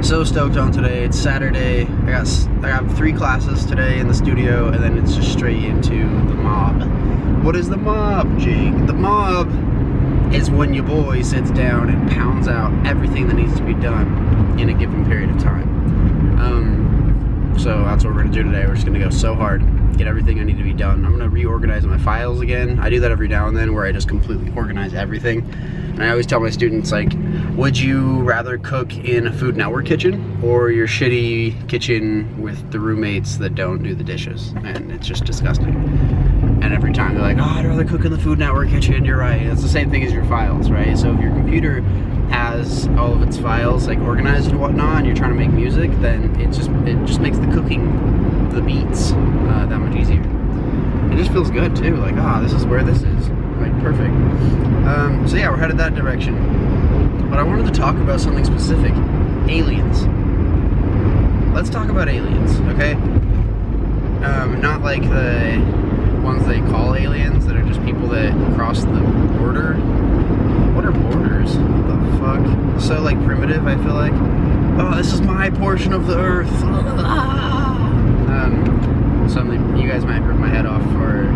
So stoked on today. It's Saturday. I got 3 classes today in the studio, and then it's just straight into the mob. What is the mob, Jake? The mob is when your boy sits down and pounds out everything that needs to be done in a given period of time. So that's what we're gonna do today. We're just gonna go so hard, get everything I need to be done. I'm gonna reorganize my files again. I do that every now and then where I just completely organize everything. And I always tell my students, like, would you rather cook in a Food Network kitchen or your shitty kitchen with the roommates that don't do the dishes? And it's just disgusting. And every time they're like, oh, I'd rather cook in the Food Network kitchen. You're right. It's the same thing as your files, right? So if your computer has all of its files like organized and whatnot, and you're trying to make music, then it just makes the cooking, the beats, that much easier. It just feels good too. Like, this is where this is. Like, perfect. So yeah, we're headed that direction. But I wanted to talk about something specific. Aliens. Let's talk about aliens, okay? Not like the ones they call aliens that are just people that cross the border. What are borders? What the fuck? So like primitive, I feel like. Oh, this is my portion of the earth. Something you guys might rip my head off for,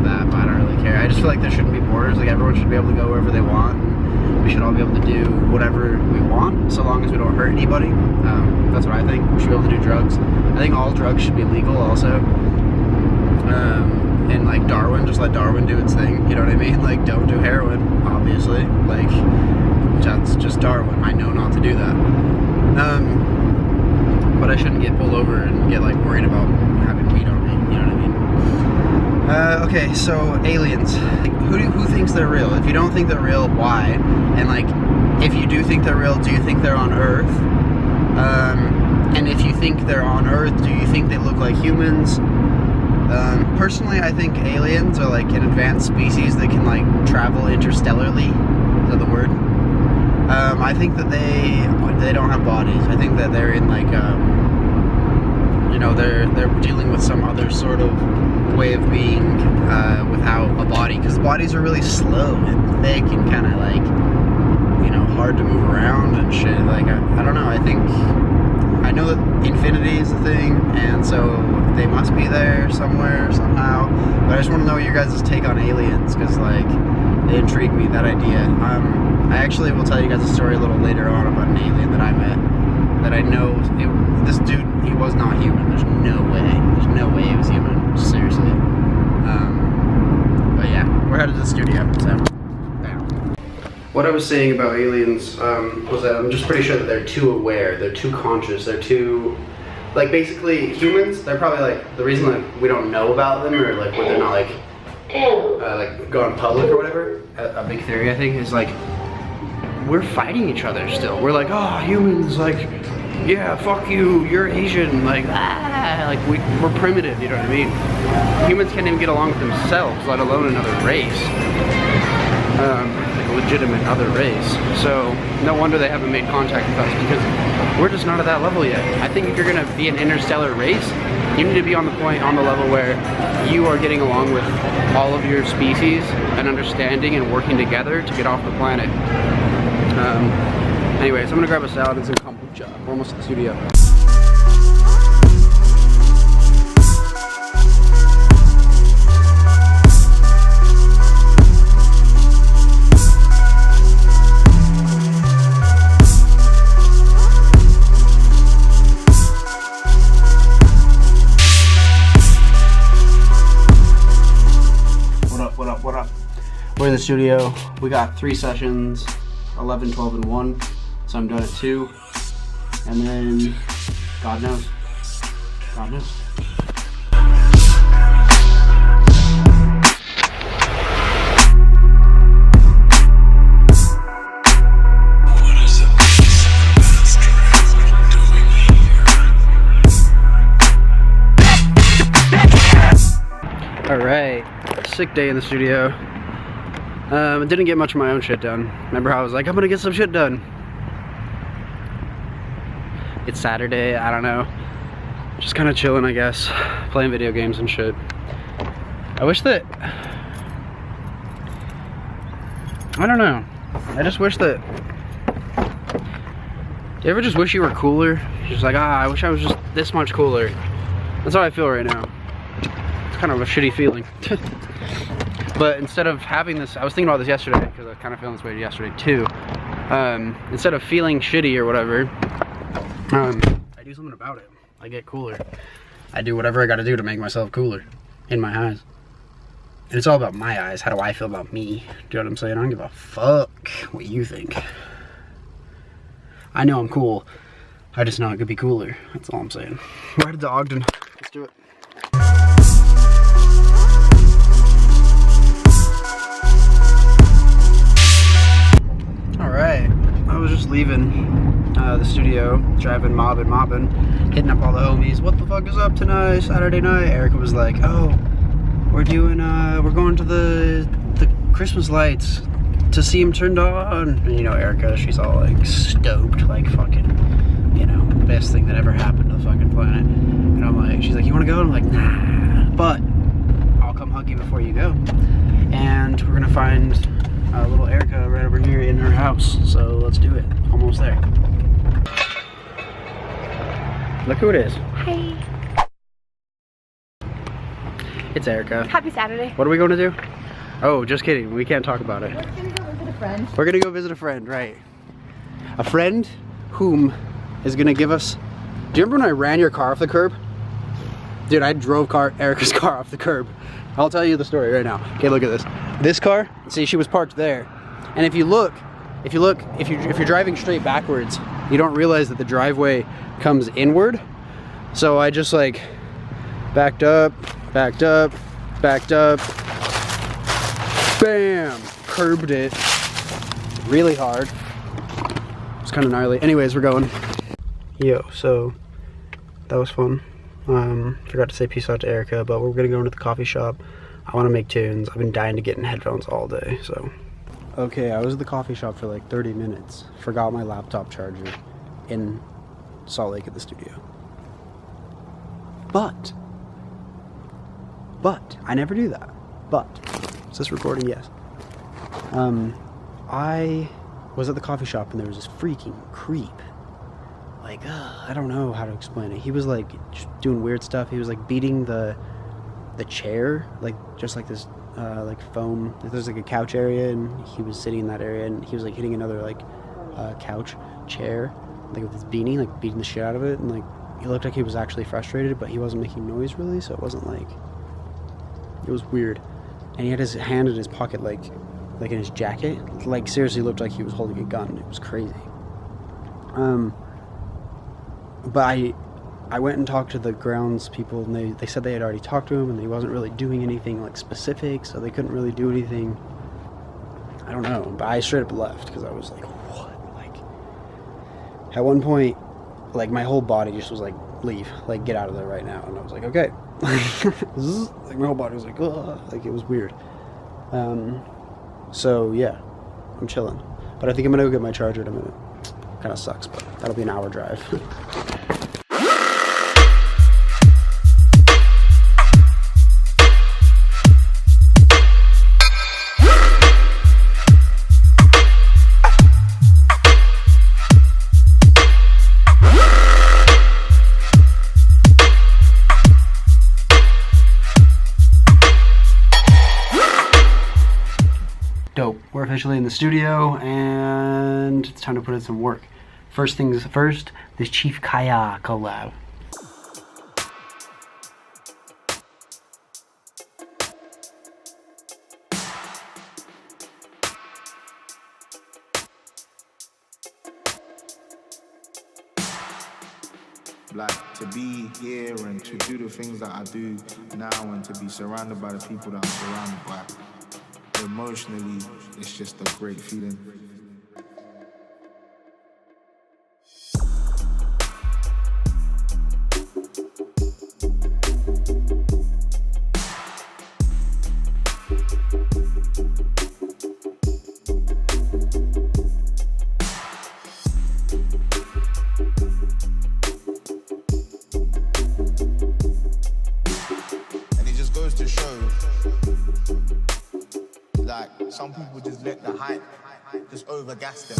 that, but I don't really care. I just feel like there shouldn't be borders. Like, everyone should be able to go wherever they want. And we should all be able to do whatever we want, so long as we don't hurt anybody. That's what I think. We should be able to do drugs. I think all drugs should be legal also. And like Darwin, just let Darwin do its thing. You know what I mean? Like, don't do heroin, obviously. Like, that's just Darwin. I know not to do that. But I shouldn't get pulled over and get like worried about having weed on me. You know what I mean? Okay, so aliens. Who thinks they're real? If you don't think they're real, why? And like, if you do think they're real, do you think they're on Earth? And if you think they're on Earth, do you think they look like humans? Personally, I think aliens are like an advanced species that can like travel interstellarly. Is that the word? I think that they don't have bodies. I think that they're in like they're dealing with some other sort of way of being without a body, because bodies are really slow and thick and kind of like hard to move around and shit. Like I don't know. I know that infinity is a thing, and so they must be there somewhere somehow. But I just want to know your guys' take on aliens, because like they intrigue me, that idea. I actually will tell you guys a story a little later on about an alien that I met, that I know this dude, he was not human. There's no way he was human, seriously. But yeah, we're headed to the studio, so bam. What I was saying about aliens was that I'm just pretty sure that they're too aware, they're too conscious, they're too, like, basically humans, they're probably like, the reason like we don't know about them, or like where they're not like going public or whatever, a big theory I think is like, we're fighting each other still. We're like, oh, humans, like, yeah, fuck you, you're Asian, like, like we're primitive, you know what I mean? Humans can't even get along with themselves, let alone another race, like a legitimate other race. So no wonder they haven't made contact with us, because we're just not at that level yet. I think if you're gonna be an interstellar race, you need to be on the level where you are getting along with all of your species and understanding and working together to get off the planet. Anyways, I'm gonna grab a salad and some kombucha. We're almost at the studio. What up? We're in the studio. We got 3 sessions, 11, 12, and 1. So I'm done at 2. And then, God knows. God knows. Alright, sick day in the studio. I didn't get much of my own shit done. Remember how I was like, I'm gonna get some shit done. It's Saturday, I don't know. Just kind of chilling, I guess. Playing video games and shit. I wish that... I don't know. I just wish that You ever just wish you were cooler? Just like, I wish I was just this much cooler. That's how I feel right now. It's kind of a shitty feeling. But instead of having this, I was thinking about this yesterday, because I was kind of feeling this way yesterday too. Instead of feeling shitty or whatever, I do something about it. I get cooler. I do whatever I gotta do to make myself cooler in my eyes. And it's all about my eyes. How do I feel about me? Do you know what I'm saying? I don't give a fuck what you think. I know I'm cool. I just know it could be cooler. That's all I'm saying. Ride to Ogden. Let's do it. Alright. I was just leaving the studio, driving, mobbing, hitting up all the homies. What the fuck is up tonight? Saturday night. Erica was like, oh, we're going to the Christmas lights to see them turned on. And you know Erica, she's all like stoked, like fucking, you know, best thing that ever happened to the fucking planet. And I'm like, she's like, you wanna go? And I'm like, nah, but I'll come hug you before you go. And we're gonna find little Erica right over here in her house. So let's do it. Almost there. Look who it is. Hi. It's Erica. Happy Saturday. What are we going to do? Oh, just kidding. We can't talk about it. We're gonna go visit a friend. We're gonna go visit a friend, right? A friend whom is gonna give us... Do you remember when I ran your car off the curb? Dude, I drove Erica's car off the curb. I'll tell you the story right now. Okay, look at this. This car, see, she was parked there. And if you're driving straight backwards, you don't realize that the driveway comes inward. So I just like backed up, bam, curbed it really hard. It's kind of gnarly. Anyways, we're going. Yo, so that was fun. Forgot to say peace out to Erica, but we're gonna go into the coffee shop. I want to make tunes. I've been dying to get in headphones all day, so. Okay, I was at the coffee shop for like 30 minutes. Forgot my laptop charger in Salt Lake at the studio. But, I never do that. But, is this recording? Yes. I was at the coffee shop and there was this freaking creep. Like, I don't know how to explain it. He was like just doing weird stuff. He was like beating the chair, like just like this like foam. There's like a couch area and he was sitting in that area and he was like hitting another like couch chair like with his beanie, like beating the shit out of it, and like he looked like he was actually frustrated, but he wasn't making noise really, so it wasn't like, it was weird. And he had his hand in his pocket, like in his jacket, like seriously looked like he was holding a gun. It was crazy. But I went and talked to the grounds people, and they said they had already talked to him and he wasn't really doing anything like specific, so they couldn't really do anything. I don't know, but I straight up left because I was like, what? Like, at one point, like my whole body just was like, leave, like get out of there right now. And I was like, okay. Like my whole body was like, ugh. Like it was weird. So yeah, I'm chilling. But I think I'm gonna go get my charger in a minute. Kind of sucks, but that'll be an hour drive. Dope. We're officially in the studio and it's time to put in some work. First things first, this Chief Kaya collab. Like to be here and to do the things that I do now and to be surrounded by the people that I'm surrounded by. Emotionally, it's just a great feeling. And it just goes to show, like, some people just let the hype just overgas them.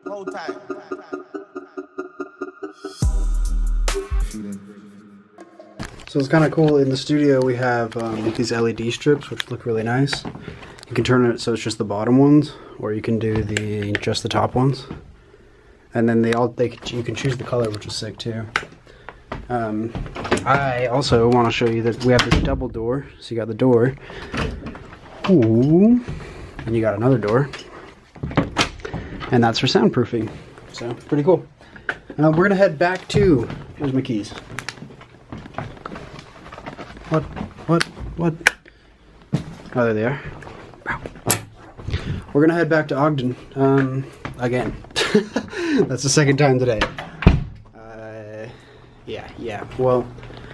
Hold tight. So it's kind of cool. In the studio we have these LED strips which look really nice. You can turn it so it's just the bottom ones, or you can do just the top ones. And then you can choose the color, which is sick too. I also want to show you that we have this double door. So you got the door, ooh, and you got another door, and that's for soundproofing. So pretty cool. We're gonna head back to. Here's my keys. What? Oh, there they are. Wow. We're gonna head back to Ogden again. That's the second time today. Yeah. Well,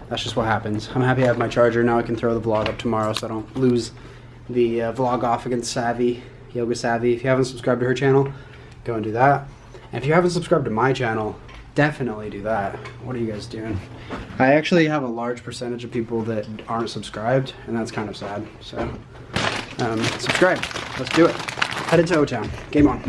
that's just what happens. I'm happy I have my charger now. I can throw the vlog up tomorrow, so I don't lose the vlog off against Savvy, Yoga Savvy. If you haven't subscribed to her channel, go and do that. And if you haven't subscribed to my channel, definitely do that. What are you guys doing? I actually have a large percentage of people that aren't subscribed, and that's kind of sad. So, subscribe. Let's do it. Headed to O-Town. Game on.